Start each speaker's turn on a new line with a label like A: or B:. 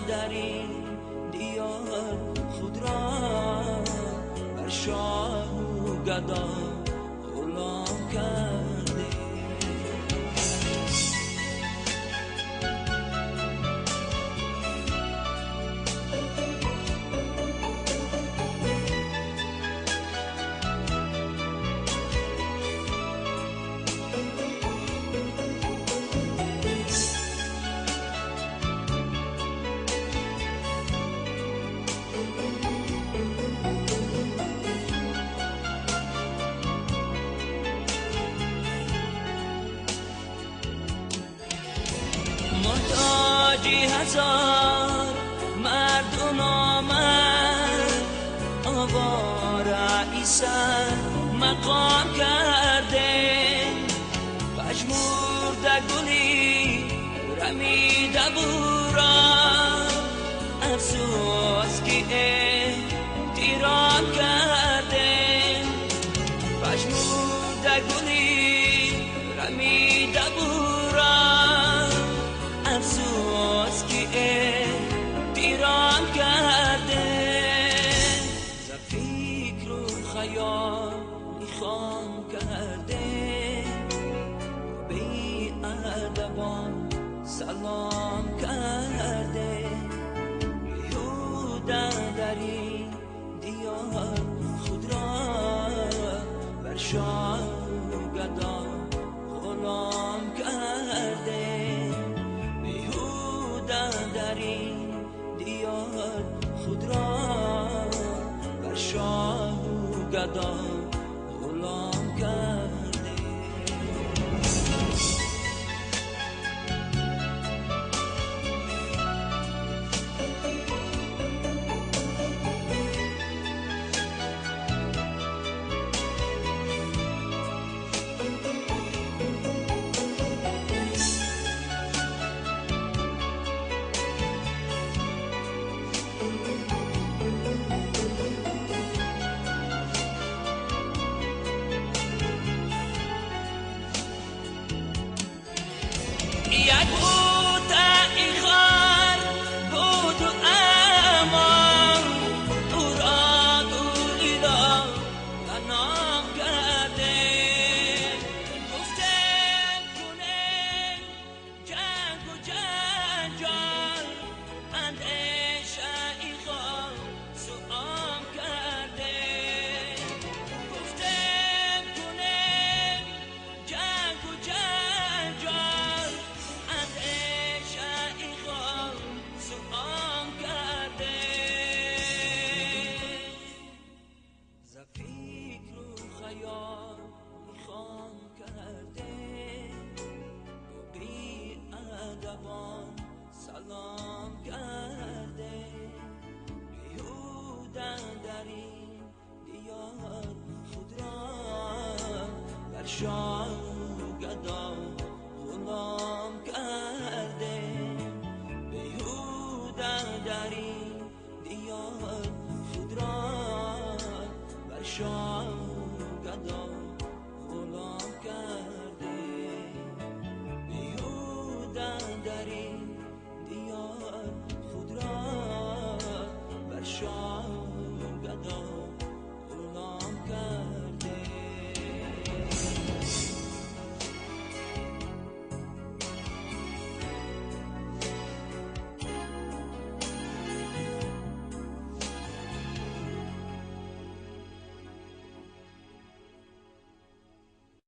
A: در این دیار خود را بر شاه و گدا غلام کرده. محتاجی هزار مرد و نامرد آواره ایسر مقام کرده. پژمرده گلی رمیده بورا افسوس که احترام کرده. پژمرده گلی رمیده بورا افسوس که احترام کرده. ز فکر و خیالی خام کرده. بی ادبان سلام کرده. بیهوده در این دیار خود را بر شاه و گدا غلام کرده. در این دیار خود را بر شاه و گدا غلام کرده. یک بود ایخان بود و امان او را دولیدا نام کرده. گفتم کنه جنگ و جنجال اندیشه ایخان سوام کرده. گفتم کنه جنگ و جنجال سوام کرده. ز فکر و خیال خام کرده. بی ادبان سلام کرده. بیهوده در این دیار خود را بر شاه و گدا غلام کرده. در این دیار خود را بر شاه